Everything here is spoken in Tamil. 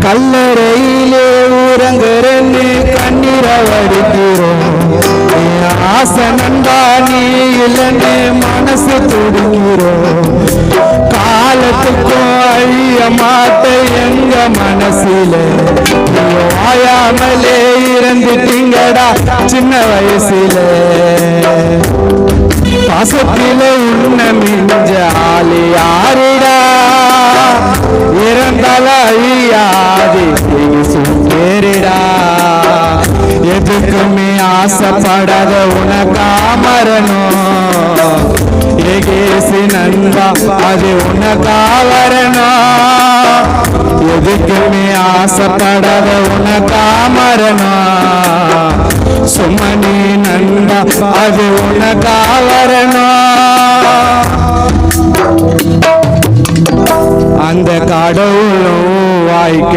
கல்லறையிலே ஊரங்குறன்னு கண்ணீரை வடிக்கிறோம். ஆசை நண்பா நீ இல்லைன்னு மனசு துடிக்கிறோம். காலத்துக்கும் அழிய மாட்ட எங்க மனசில வாயாமலே இறந்துட்டீங்கடா சின்ன வயசுல. பாசத்தில உன்ன மிஞ்ச ஆளு யாருடா? இறந்தால அழியாது பேரிடா. எதுக்குமே ஆசைப்படாத உனக்கா மரணம். ஏகேசி நண்பா அது உனக்கா வரணும். எதுக்குமே ஆசைப்படாத உனக்கா மரணம். சுமணி நண்பா அது உனக்கா வரணும். அந்த கடவுளும் வாய்க்க